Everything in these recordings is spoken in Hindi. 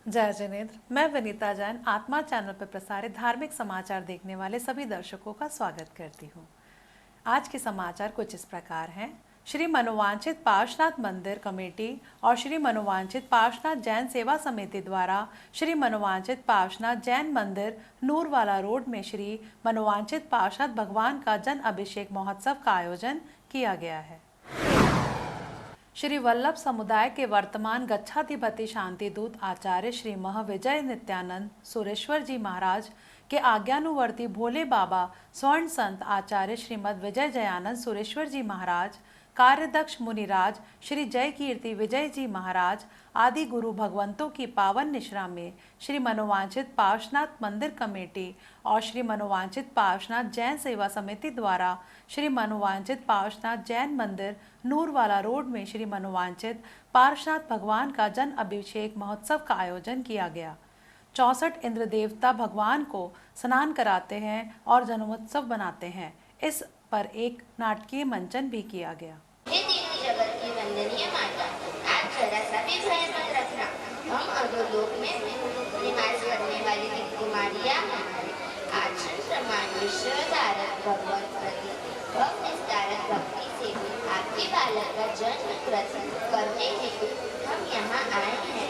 जय जिनेन्द्र। मैं विनीता जैन आत्मा चैनल पर प्रसारित धार्मिक समाचार देखने वाले सभी दर्शकों का स्वागत करती हूँ। आज के समाचार कुछ इस प्रकार हैं। श्री मनोवांछित पार्श्वनाथ मंदिर कमेटी और श्री मनोवांछित पार्श्वनाथ जैन सेवा समिति द्वारा श्री मनोवांछित पार्श्वनाथ जैन मंदिर नूरवाला रोड में श्री मनोवांछित पार्श्वनाथ भगवान का जन अभिषेक महोत्सव का आयोजन किया गया है। श्री वल्लभ समुदाय के वर्तमान गच्छाधिपति शांति दूत आचार्य श्री महाविजय नित्यानंद सुरेश्वर जी महाराज के आज्ञानुवर्ती भोले बाबा स्वर्ण संत आचार्य श्रीमद विजय जयानंद सुरेश्वर जी महाराज, कार्यदक्ष मुनिराज श्री जय कीर्ति विजय जी महाराज आदि गुरु भगवंतों की पावन निश्रा में श्री मनोवांछित पार्श्वनाथ मंदिर कमेटी और श्री मनोवांछित पार्श्वनाथ जैन सेवा समिति द्वारा श्री मनोवांछित पार्श्वनाथ जैन मंदिर नूरवाला रोड में श्री मनोवांछित पार्श्वनाथ भगवान का जन अभिषेक महोत्सव का आयोजन किया गया। 64 इंद्र देवता भगवान को स्नान कराते हैं और जन्मोत्सव बनाते हैं। इस पर एक नाटकीय मंचन भी किया गया। हे तीनों जगत की वंदनीय माता, आज जरा सा भी भय मत रखना। हम अधोलोक में निवास करने वाली कुमारियां हमारे आचरण प्रमाण विश्व धारक भगवत प्रति भव निस्तारक भक्ति से आपके बालक का जन्म प्रसन्न करने हेतु हम यहाँ आए हैं।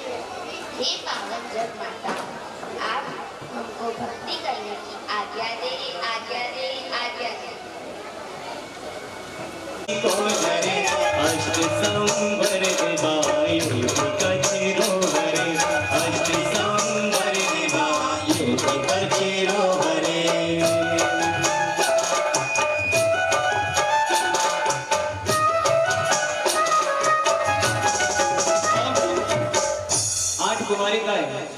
हे पावन जग माता, आप हमको भक्ति करने की आज्ञा दे, आज्ञा दे, आज्ञा दे। अष्ट संवर बाई कचरो हरे, अष्ट संवर बाई कचरो हरे। आठ कुमारी का है।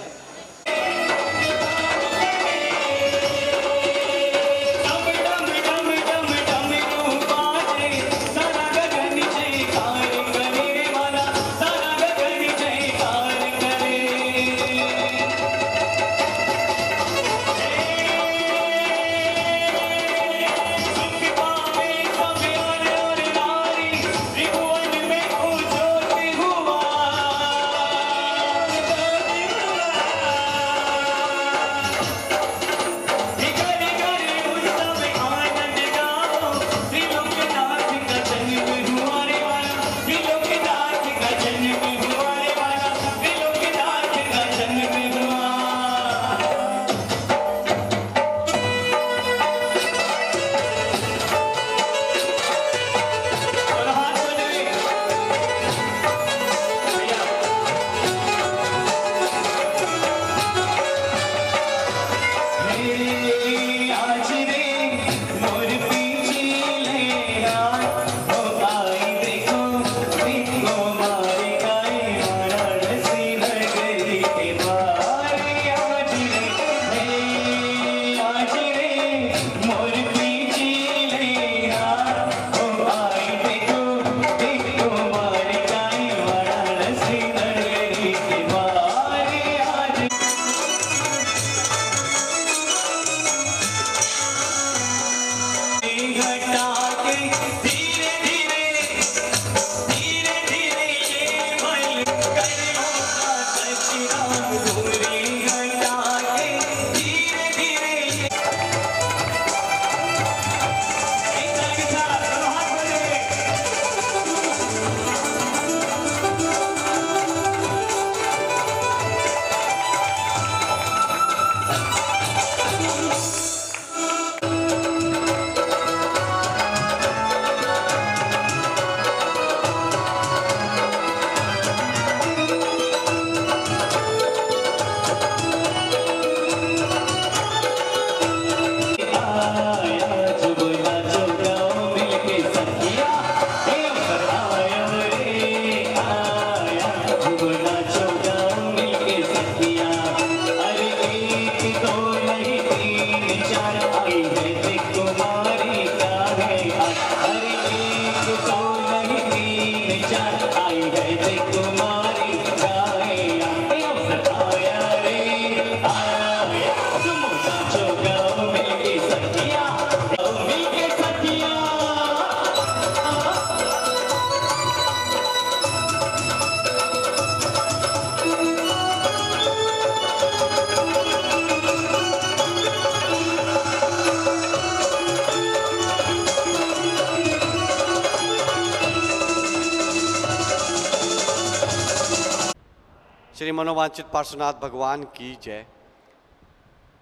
श्री मनोवांछित पार्श्वनाथ भगवान की जय।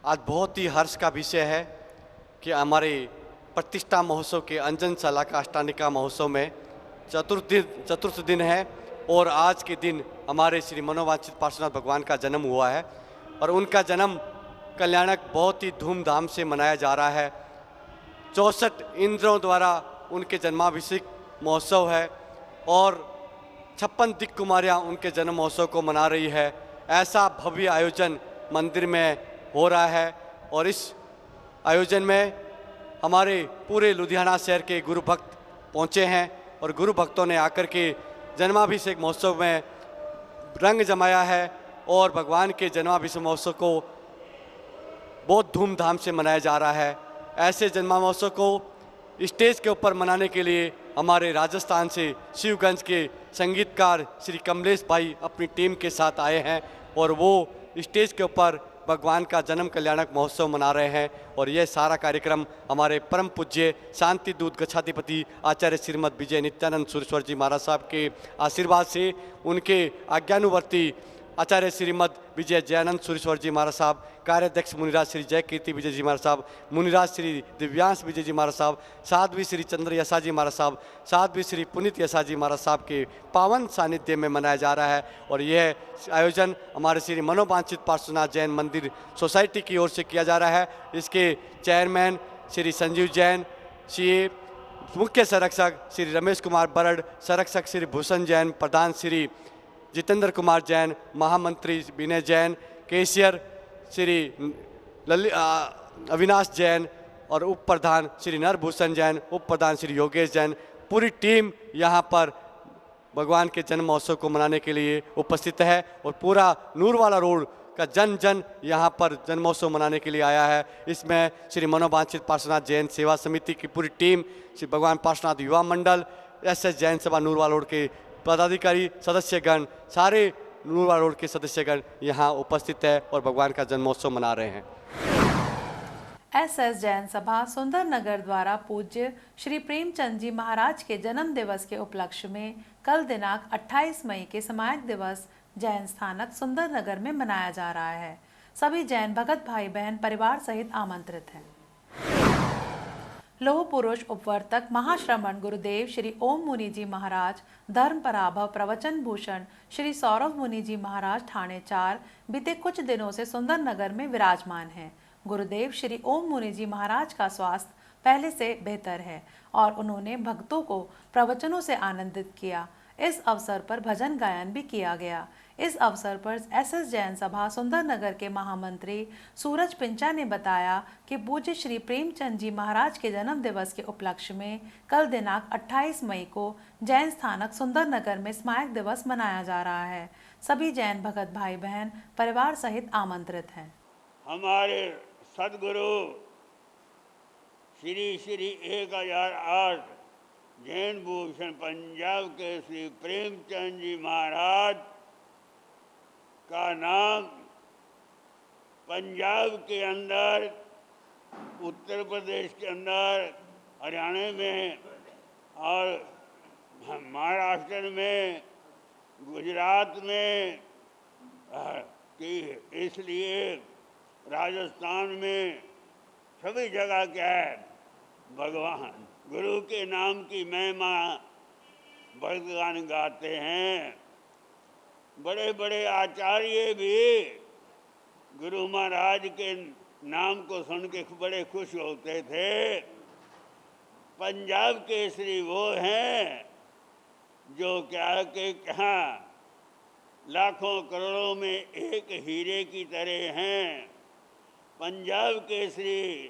आज बहुत ही हर्ष का विषय है कि हमारे प्रतिष्ठा महोत्सव के अंजन शाला का अष्टानिका महोत्सव में चतुर्थ दिन है और आज के दिन हमारे श्री मनोवांछित पार्श्वनाथ भगवान का जन्म हुआ है और उनका जन्म कल्याणक बहुत ही धूमधाम से मनाया जा रहा है। 64 इंद्रों द्वारा उनके जन्माभिषेक महोत्सव है और 56 दिक् कुमारियाँ उनके जन्म महोत्सव को मना रही है। ऐसा भव्य आयोजन मंदिर में हो रहा है और इस आयोजन में हमारे पूरे लुधियाना शहर के गुरु भक्त पहुँचे हैं और गुरु भक्तों ने आकर के जन्माभिषेक महोत्सव में रंग जमाया है और भगवान के जन्माभिषेक महोत्सव को बहुत धूमधाम से मनाया जा रहा है। ऐसे जन्म महोत्सव को स्टेज के ऊपर मनाने के लिए हमारे राजस्थान से शिवगंज के संगीतकार श्री कमलेश भाई अपनी टीम के साथ आए हैं और वो स्टेज के ऊपर भगवान का जन्म कल्याणक महोत्सव मना रहे हैं और यह सारा कार्यक्रम हमारे परम पूज्य शांति दूत गच्छाधिपति आचार्य श्रीमद विजय नित्यानंद सुरेश्वर जी महाराज साहब के आशीर्वाद से उनके आज्ञानुवर्ती आचार्य श्रीमद विजय जयानंद सुरेश्वर जी महाराज साहब, कार्याध्यक्ष मुनिराज श्री जय कीर्ति विजय जी महाराज साहब, मुनिराज श्री दिव्यांश विजय जी महाराज साहब, साध्वी श्री चंद्र यशा जी महाराज साहब, साध्वी श्री पुनीत यशा जी महाराज साहब के पावन सानिध्य में मनाया जा रहा है। और यह आयोजन हमारे श्री मनोवांछित पार्श्वनाथ जैन मंदिर सोसाइटी की ओर से किया जा रहा है। इसके चेयरमैन श्री संजीव जैन, सीए मुख्य संरक्षक श्री रमेश कुमार बरड़, संरक्षक श्री भूषण जैन, प्रधान श्री जितेंद्र कुमार जैन, महामंत्री विनय जैन, कैशियर श्री अविनाश जैन और उप प्रधान श्री नरभूषण जैन, उप प्रधान श्री योगेश जैन, पूरी टीम यहाँ पर भगवान के जन्म महोत्सव को मनाने के लिए उपस्थित है और पूरा नूरवाला रोड का जन जन यहाँ पर जन्मोत्सव मनाने के लिए आया है। इसमें श्री मनोवांछित पार्श्वनाथ जैन सेवा समिति की पूरी टीम, श्री भगवान पार्श्वनाथ युवा मंडल, SS जैन सभा नूरवाला रोड के पदाधिकारी सदस्यगण, सारे नूरवाला रोड के सदस्यगण यहाँ उपस्थित है और भगवान का जन्मोत्सव मना रहे हैं। SS जैन सभा सुंदर नगर द्वारा पूज्य श्री प्रेमचंद जी महाराज के जन्म दिवस के उपलक्ष्य में कल दिनांक 28 मई के समायक दिवस जैन स्थानक सुंदर नगर में मनाया जा रहा है। सभी जैन भगत भाई बहन परिवार सहित आमंत्रित हैं। लोह पुरुष उपवर्तक महाश्रमण गुरुदेव श्री ओम मुनि जी महाराज, धर्म पराभव प्रवचन भूषण श्री सौरभ मुनि जी महाराज ठाणे 4 बीते कुछ दिनों से सुंदर नगर में विराजमान हैं। गुरुदेव श्री ओम मुनि जी महाराज का स्वास्थ्य पहले से बेहतर है और उन्होंने भक्तों को प्रवचनों से आनंदित किया। इस अवसर पर भजन गायन भी किया गया। इस अवसर पर SS जैन सभा सुंदर नगर के महामंत्री सूरज पिंचा ने बताया कि पूज्य श्री प्रेमचंद जी महाराज के जन्म दिवस के उपलक्ष्य में कल दिनांक 28 मई को जैन स्थानक सुंदर नगर में स्मारक दिवस मनाया जा रहा है। सभी जैन भगत भाई बहन परिवार सहित आमंत्रित हैं। हमारे सदगुरु श्री श्री 1008 जैन भूषण पंजाब के श्री प्रेमचंद जी महाराज का नाम पंजाब के अंदर, उत्तर प्रदेश के अंदर, हरियाणा में और महाराष्ट्र में, गुजरात में कि इसलिए राजस्थान में सभी जगह क्या है, भगवान गुरु के नाम की महिमा भगवान गाते हैं। बड़े बड़े आचार्य भी गुरु महाराज के नाम को सुन के बड़े खुश होते थे। पंजाब केसरी वो हैं जो क्या के कहाँ लाखों करोड़ों में एक हीरे की तरह हैं। पंजाब केसरी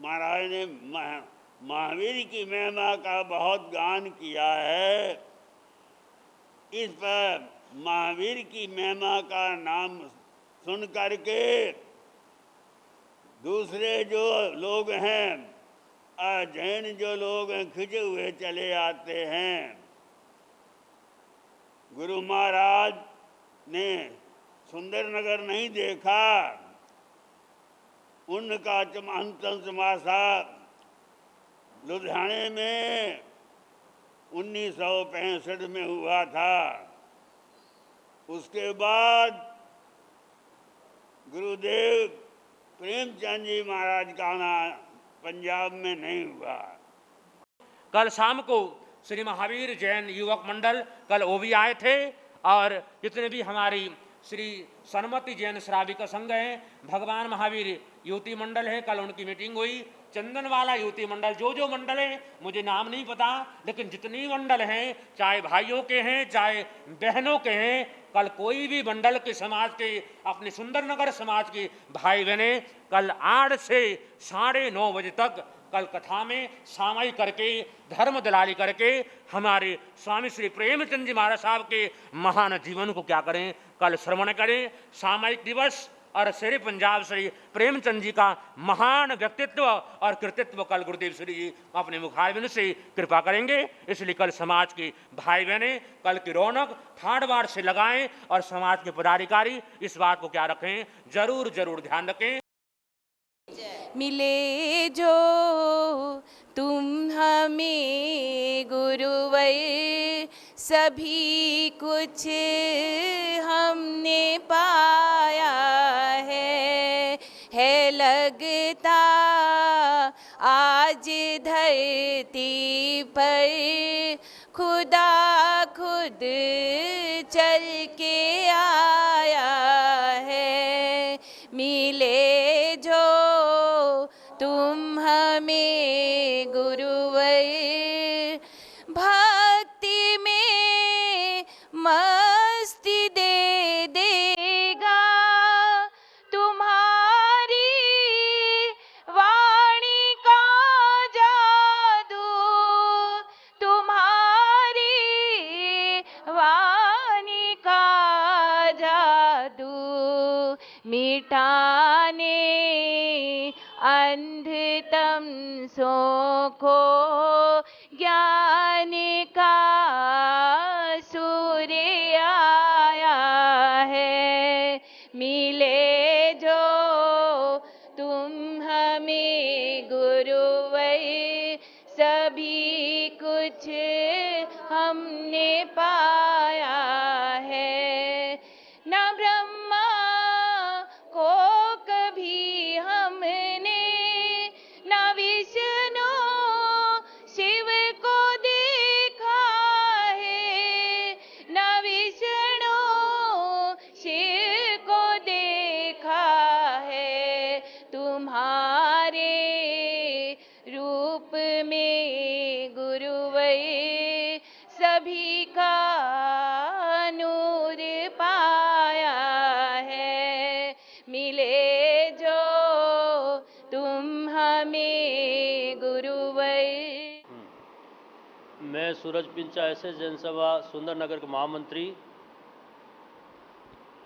महाराज ने महावीर की महिमा का बहुत गान किया है। इस पर महावीर की महिमा का नाम सुन करके दूसरे जो लोग हैं, जैन जो लोग हैं, खिंचे हुए चले आते हैं। गुरु महाराज ने सुंदर नगर नहीं देखा, उनका अंतिम समासा लुधियाने में 1965 में हुआ था। उसके बाद गुरुदेव प्रेमचंद जी महाराज का आना पंजाब में नहीं हुआ। कल शाम को श्री महावीर जैन युवक मंडल कल वो भी आए थे और जितने भी हमारी श्री सन्मति जैन श्राविक संघ हैं, भगवान महावीर युवती मंडल है, कल उनकी मीटिंग हुई। चंदनवाला युवती मंडल, जो मंडल है मुझे नाम नहीं पता, लेकिन जितनी मंडल हैं, चाहे भाइयों के हैं चाहे बहनों के हैं, कल कोई भी मंडल के समाज के अपने सुंदरनगर समाज के भाई बहने कल 8 से 9:30 बजे तक कल कथा में सामायिक करके धर्म दलाली करके हमारे स्वामी श्री प्रेमचंद जी महाराज साहब के महान जीवन को क्या करें, कल श्रवण करें। सामायिक दिवस और शेरे पंजाब श्री प्रेमचंद जी का महान व्यक्तित्व और कृतित्व कल गुरुदेव श्री जी अपने मुखारबिंद से कृपा करेंगे। इसलिए कल समाज के भाई बहने कल की रौनक ठाड़ बाड़ से लगाएं और समाज के पदाधिकारी इस बात को क्या रखें, जरूर जरूर ध्यान रखें। मिले जो तुम हमें गुरुवर, सभी कुछ हमने पाया है लगता आज धरती पर खुदा खुद चल के आया है। मिले जो तुम हमें गुरुवर, भक्ति में मस्ती दे देगा तुम्हारी वाणी का जादू, तुम्हारी वाणी का जादू मिटाने अंधतम सो को ज्ञान का सूर्य आया है। मिले जो तुम हमें गुरुवर, सभी कुछ हमने पाया है। न ब्रह्मा को कभी हमने, न विष्णु शिव को देखा है, न विष्णु शिव को देखा है। तुम्हारे रूप में गुरुवर, सभी का नूर पाया है। मिले जो तुम हमें गुरुवर। मैं सूरज पिंचा ऐसे जनसभा सुंदरनगर के महामंत्री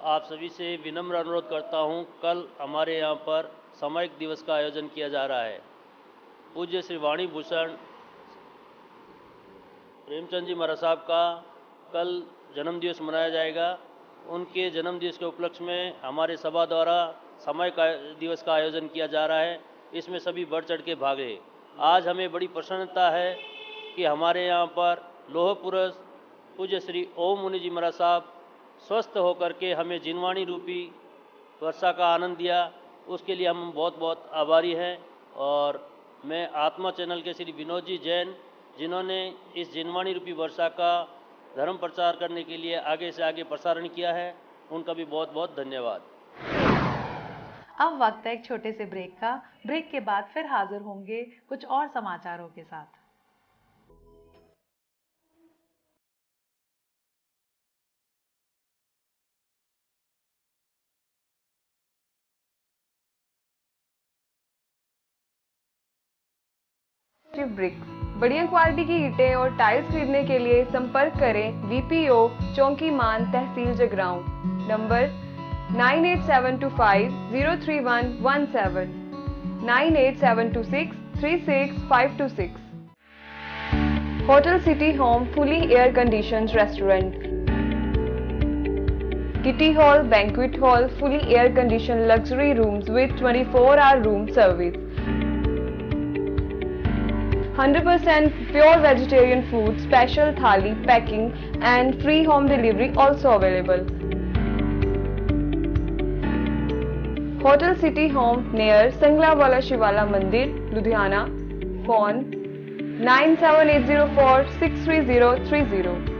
आप सभी से विनम्र अनुरोध करता हूं, कल हमारे यहां पर सामायिक दिवस का आयोजन किया जा रहा है। पूज्य श्री वाणी भूषण प्रेमचंद जी महाराज साहब का कल जन्मदिवस मनाया जाएगा। उनके जन्मदिवस के उपलक्ष्य में हमारे सभा द्वारा सामायिक दिवस का आयोजन किया जा रहा है। इसमें सभी बढ़ चढ़ के भाग लें। आज हमें बड़ी प्रसन्नता है कि हमारे यहाँ पर लौह पुरुष पूज्य श्री ओम मुनि जी महाराज साहब स्वस्थ होकर के हमें जिनवाणी रूपी वर्षा का आनंद दिया, उसके लिए हम बहुत बहुत आभारी हैं। और मैं आत्मा चैनल के श्री विनोद जी जैन, जिन्होंने इस जिनवाणी रूपी वर्षा का धर्म प्रचार करने के लिए आगे से आगे प्रसारण किया है, उनका भी बहुत बहुत धन्यवाद। अब वक्त है एक छोटे से ब्रेक का। ब्रेक के बाद फिर हाजिर होंगे कुछ और समाचारों के साथ। ब्रिक्स बढ़िया क्वालिटी की ईंटें और टाइल्स खरीदने के लिए संपर्क करें VPO चौकी मान तहसील Jagraon, number 9872503117 9872636526। Hotel city home fully air conditioned restaurant, kitty hall, banquet hall, fully air conditioned luxury rooms with 24-hour room service. 100% pure vegetarian food, special thali, packing and free home delivery also available. Hotel City Home near Sanglawala Shivala Mandir, Ludhiana. Phone 97804-63030.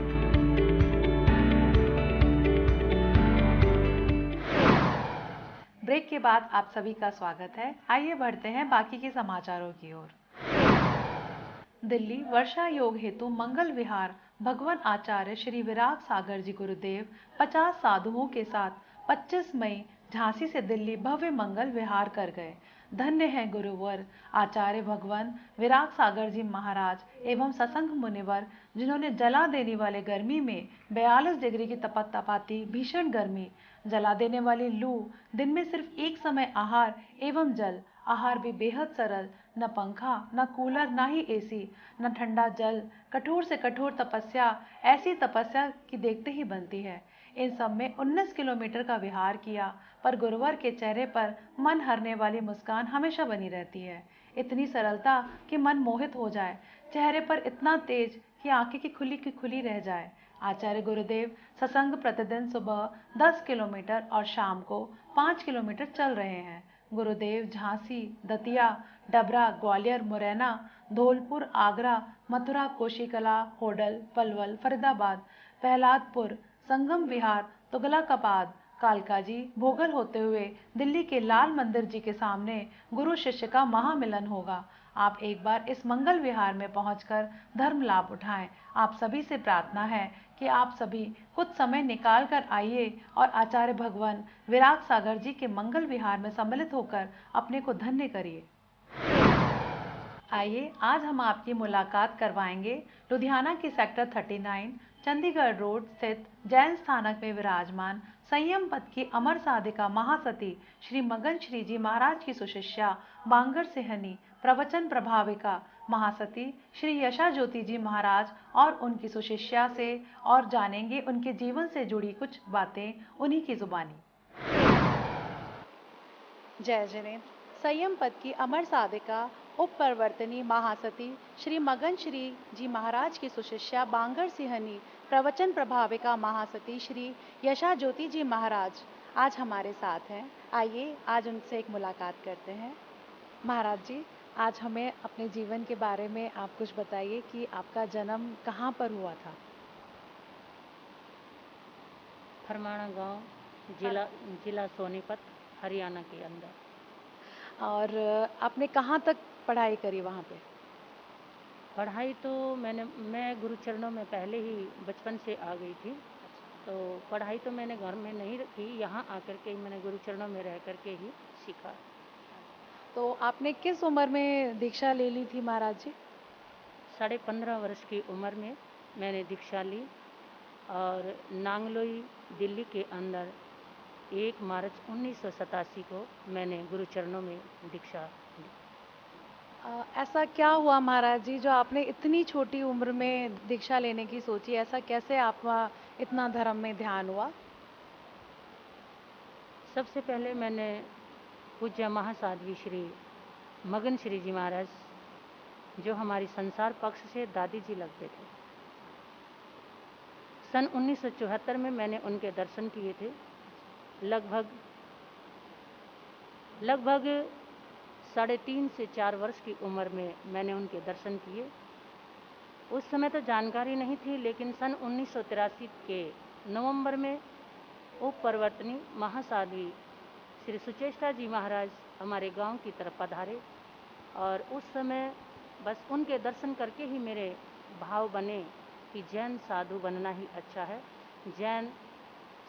Break के बाद आप सभी का स्वागत है। आइए बढ़ते हैं बाकी के समाचारों की ओर। दिल्ली वर्षा योग हेतु मंगल विहार भगवान आचार्य श्री विराग सागर जी गुरुदेव 50 साधुओं के साथ 25 मई झांसी से दिल्ली भव्य मंगल विहार कर गए। धन्य है गुरुवर आचार्य भगवान विराग सागर जी महाराज एवं सत्संग मुनिवर, जिन्होंने जला देने वाले गर्मी में 42 डिग्री की तपाती भीषण गर्मी, जला देने वाली लू, दिन में सिर्फ एक समय आहार एवं जल, आहार भी बेहद सरल, न पंखा न कूलर न ही एसी, न ठंडा जल, कठोर से कठोर तपस्या, ऐसी तपस्या की देखते ही बनती है। इन सब में 19 किलोमीटर का विहार किया, पर गुरुवर के चेहरे पर मन हरने वाली मुस्कान हमेशा बनी रहती है। इतनी सरलता कि मन मोहित हो जाए, चेहरे पर इतना तेज कि आंखें की खुली रह जाए। आचार्य गुरुदेव सत्संग प्रतिदिन सुबह 10 किलोमीटर और शाम को 5 किलोमीटर चल रहे हैं। गुरुदेव झांसी, दतिया, डबरा, ग्वालियर, मुरैना, धौलपुर, आगरा, मथुरा, कोशीकला, होडल, पलवल, फरीदाबाद, प्रहलादपुर, संगम विहार, तुगलकाबाद, कालकाजी, भोगल होते हुए दिल्ली के लाल मंदिर जी के सामने गुरु शिष्य का महामिलन होगा। आप एक बार इस मंगल विहार में पहुंचकर धर्म लाभ उठाएं। आप सभी से प्रार्थना है कि आप सभी कुछ समय निकाल कर आइए और आचार्य भगवान विराग सागर जी के मंगल विहार में सम्मिलित होकर अपने को धन्य करिए। आइए आज हम आपकी मुलाकात करवाएंगे लुधियाना के सेक्टर 39 चंडीगढ़ रोड स्थित जैन स्थानक में विराजमान संयम पद की अमर साधिका महासती श्री मगन श्री जी महाराज की सुशिष्या बांगर सिहनी प्रवचन प्रभाविका महासती श्री यशा ज्योति जी महाराज और उनकी सुशिष्या से, और जानेंगे उनके जीवन से जुड़ी कुछ बातें उन्हीं की जुबानी। जय जिनेन्द्र। संयम पद की अमर साधिका उप परिवर्तनी महासती श्री मगन श्री जी महाराज की सुशिष्या बांगर सिहनी प्रवचन प्रभाविका महासती श्री यशा ज्योति जी महाराज आज हमारे साथ हैं। आइए आज उनसे एक मुलाकात करते हैं। महाराज जी, आज हमें अपने जीवन के बारे में आप कुछ बताइए कि आपका जन्म कहाँ पर हुआ था? फरमाना गांव, जिला सोनीपत, हरियाणा के अंदर। और आपने कहाँ तक पढ़ाई करी वहाँ पे? पढ़ाई तो मैं गुरुचरणों में पहले ही बचपन से आ गई थी, तो पढ़ाई तो मैंने घर में नहीं रखी, यहाँ आकर के ही मैंने गुरुचरणों में रह करके ही सीखा। तो आपने किस उम्र में दीक्षा ले ली थी महाराज जी? 15.5 वर्ष की उम्र में मैंने दीक्षा ली और नांगलोई दिल्ली के अंदर 1 मार्च 1987 को मैंने गुरुचरणों में दीक्षा ली। ऐसा क्या हुआ महाराज जी जो आपने इतनी छोटी उम्र में दीक्षा लेने की सोची? ऐसा कैसे आपका इतना धर्म में ध्यान हुआ? सबसे पहले मैंने पूज्य महासाध्वी श्री मगन श्री जी महाराज, जो हमारी संसार पक्ष से दादी जी लगते थे, सन 1974 में मैंने उनके दर्शन किए थे। लगभग 3.5 से 4 वर्ष की उम्र में मैंने उनके दर्शन किए। उस समय तो जानकारी नहीं थी, लेकिन सन 1983 के नवंबर में उप परिवर्तनी महासाध्वी श्री सुचेष्टा जी महाराज हमारे गांव की तरफ पधारे और उस समय बस उनके दर्शन करके ही मेरे भाव बने कि जैन साधु बनना ही अच्छा है, जैन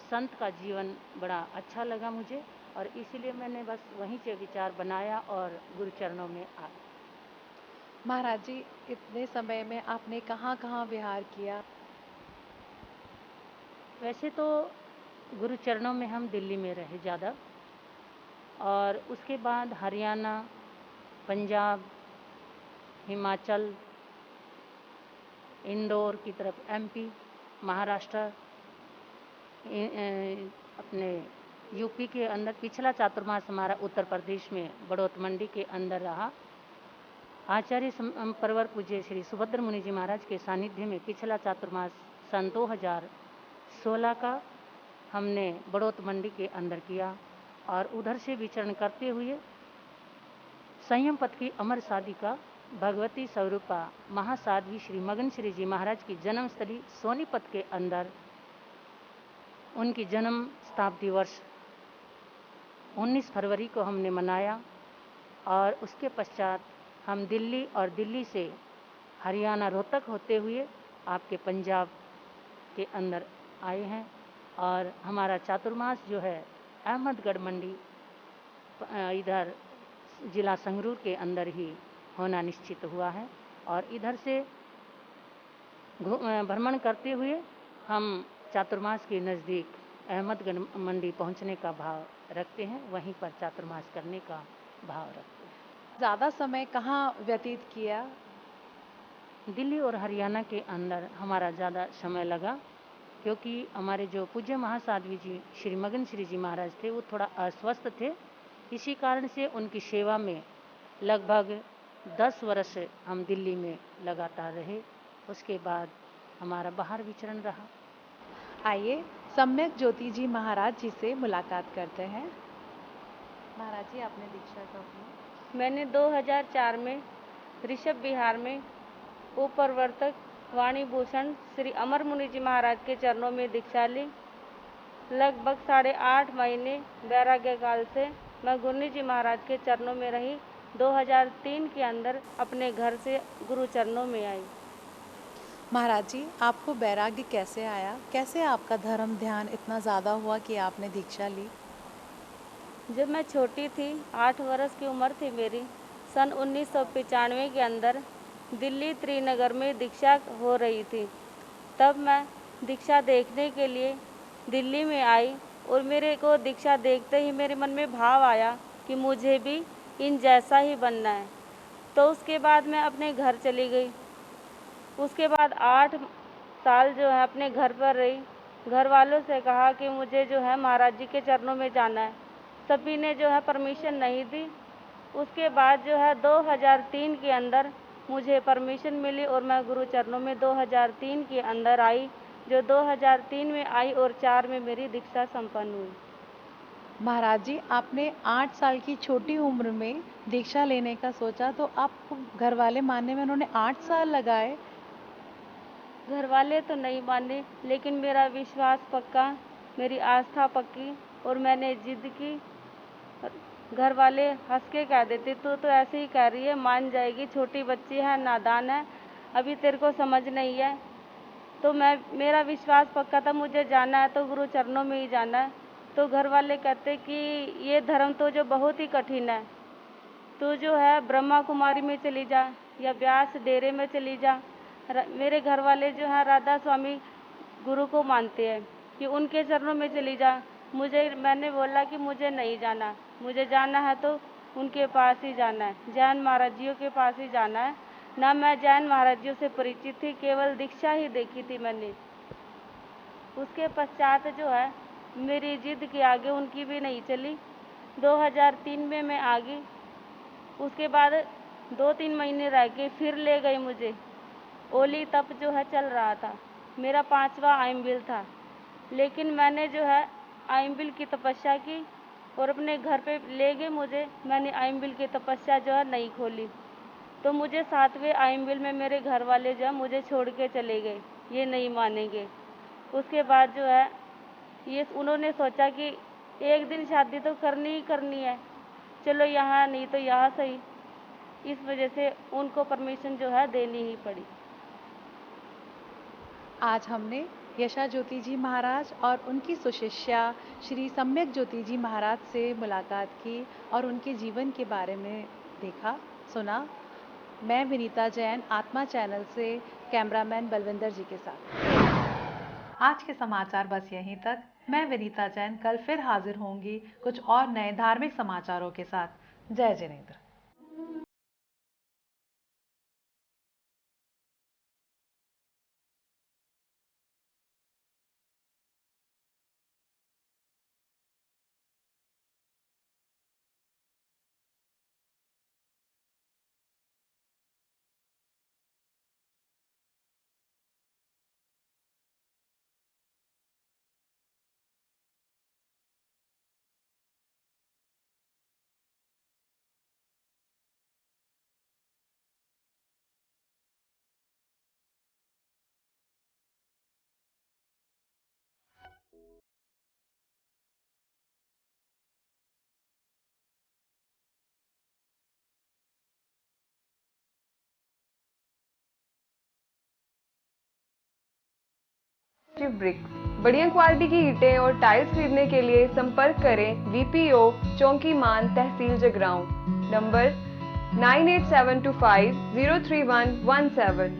संत का जीवन बड़ा अच्छा लगा मुझे, और इसीलिए मैंने बस वहीं से विचार बनाया और गुरुचरणों में आ। महाराज जी, इतने समय में आपने कहाँ कहाँ विहार किया? वैसे तो गुरुचरणों में हम दिल्ली में रहे ज़्यादा, और उसके बाद हरियाणा, पंजाब, हिमाचल, इंदौर की तरफ एमपी, महाराष्ट्र, अपने यूपी के अंदर पिछला चातुर्मास हमारा उत्तर प्रदेश में बड़ौत मंडी के अंदर रहा। आचार्य परवर पूज्य श्री सुभद्र मुनि जी महाराज के सानिध्य में पिछला चातुर्मास सन 2016 का हमने बड़ौत मंडी के अंदर किया और उधर से विचरण करते हुए संयम पथ की अमर साधिका भगवती स्वरूपा महासाध्वी श्री मगन श्री जी महाराज की जन्मस्थली सोनीपत के अंदर उनकी जन्म शताब्दी वर्ष 19 फरवरी को हमने मनाया और उसके पश्चात हम दिल्ली और दिल्ली से हरियाणा रोहतक होते हुए आपके पंजाब के अंदर आए हैं और हमारा चातुर्मास जो है अहमदगढ़ मंडी इधर जिला संगरूर के अंदर ही होना निश्चित हुआ है और इधर से भ्रमण करते हुए हम चातुर्मास के नज़दीक अहमदगढ़ मंडी पहुंचने का भाव रखते हैं, वहीं पर चातुर्मास करने का भाव रखते हैं। ज़्यादा समय कहाँ व्यतीत किया? दिल्ली और हरियाणा के अंदर हमारा ज़्यादा समय लगा क्योंकि हमारे जो पूज्य महासाध्वी जी श्री मगन श्री जी महाराज थे वो थोड़ा अस्वस्थ थे। इसी कारण से उनकी सेवा में लगभग 10 वर्ष हम दिल्ली में लगातार रहे। उसके बाद हमारा बाहर विचरण रहा। आइए सम्यक ज्योति जी महाराज जी से मुलाकात करते हैं। महाराज जी, आपने दीक्षा कब ली? मैंने 2004 में ऋषभ विहार में उपप्रवर्तक वाणी भूषण श्री अमर मुनि जी महाराज के चरणों में दीक्षा ली। लगभग 8.5 महीने वैराग्य काल से मैं गुरनी जी महाराज के चरणों में रही। 2003 के अंदर अपने घर से गुरु चरणों में आई। महाराज जी, आपको वैराग्य कैसे आया? कैसे आपका धर्म ध्यान इतना ज़्यादा हुआ कि आपने दीक्षा ली? जब मैं छोटी थी, 8 वर्ष की उम्र थी मेरी, सन 1995 के अंदर दिल्ली त्रिनगर में दीक्षा हो रही थी। तब मैं दीक्षा देखने के लिए दिल्ली में आई और मेरे को दीक्षा देखते ही मेरे मन में भाव आया कि मुझे भी इन जैसा ही बनना है। तो उसके बाद मैं अपने घर चली गई। उसके बाद 8 साल जो है अपने घर पर रही। घर वालों से कहा कि मुझे जो है महाराज जी के चरणों में जाना है। सभी ने जो है परमिशन नहीं दी। उसके बाद जो है 2003 के अंदर मुझे परमिशन मिली और मैं गुरु चरणों में 2003 के अंदर आई, जो 2003 में आई और 4 में मेरी दीक्षा संपन्न हुई। महाराज जी, आपने 8 साल की छोटी उम्र में दीक्षा लेने का सोचा, तो आपको घर वाले मानने में उन्होंने 8 साल लगाए? घर वाले तो नहीं माने, लेकिन मेरा विश्वास पक्का, मेरी आस्था पक्की और मैंने जिद की। घर वाले हंस के कह देते तू तो ऐसे ही कह रही है, मान जाएगी, छोटी बच्ची है, नादान है, अभी तेरे को समझ नहीं है। तो मेरा विश्वास पक्का था, मुझे जाना है तो गुरु चरणों में ही जाना है। तो घर वाले कहते कि ये धर्म तो जो बहुत ही कठिन है, तू जो है ब्रह्मा कुमारी में चली जा या व्यास डेरे में चली जा। मेरे घर वाले जो है राधा स्वामी गुरु को मानते हैं कि उनके चरणों में चली जा। मैंने बोला कि मुझे नहीं जाना, मुझे जाना है तो उनके पास ही जाना है, जैन महाराज जियों के पास ही जाना है। ना मैं जैन महाराज जियों से परिचित थी, केवल दीक्षा ही देखी थी मैंने। उसके पश्चात जो है मेरी जिद के आगे उनकी भी नहीं चली। 2003 में मैं आ गई। उसके बाद 2-3 महीने रह के फिर ले गए मुझे। ओली तप जो है चल रहा था, मेरा 5वां आइमबिल था, लेकिन मैंने जो है आइमबिल की तपस्या की और अपने घर पे ले गए मुझे। मैंने आइमबिल की तपस्या जो है नहीं खोली, तो मुझे 7वें आइमबिल में मेरे घर वाले जो है मुझे छोड़ के चले गए, ये नहीं मानेंगे। उसके बाद जो है ये उन्होंने सोचा कि एक दिन शादी तो करनी ही करनी है, चलो यहाँ नहीं तो यहाँ सही। इस वजह से उनको परमिशन जो है देनी ही पड़ी। आज हमने यशा ज्योति जी महाराज और उनकी सुशिष्या श्री सम्यक ज्योति जी महाराज से मुलाकात की और उनके जीवन के बारे में देखा, सुना। मैं विनीता जैन, आत्मा चैनल से कैमरामैन बलविंदर जी के साथ। आज के समाचार बस यहीं तक। मैं विनीता जैन कल फिर हाजिर होंगी कुछ और नए धार्मिक समाचारों के साथ। जय जिनेंद्र। ब्रिक्स। बढ़िया क्वालिटी की ईंटें और टाइल्स खरीदने के लिए संपर्क करें VPO Chowki Maan tehsil जगराऊं, number 9872503117,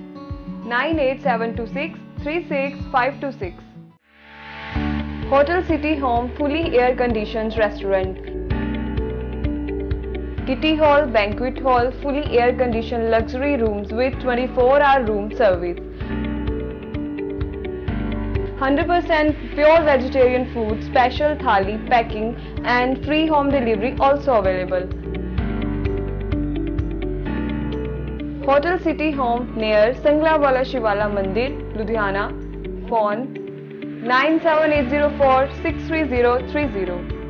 9872636526। Hotel City Home fully air conditioned restaurant. Kitty Hall, Banquet Hall, fully air conditioned luxury rooms with 24-hour room service. 100% pure vegetarian food, special thali packing and free home delivery also available. Hotel City Home near Sanglawala Shivala Mandir, Ludhiana. Phone 97804 63030.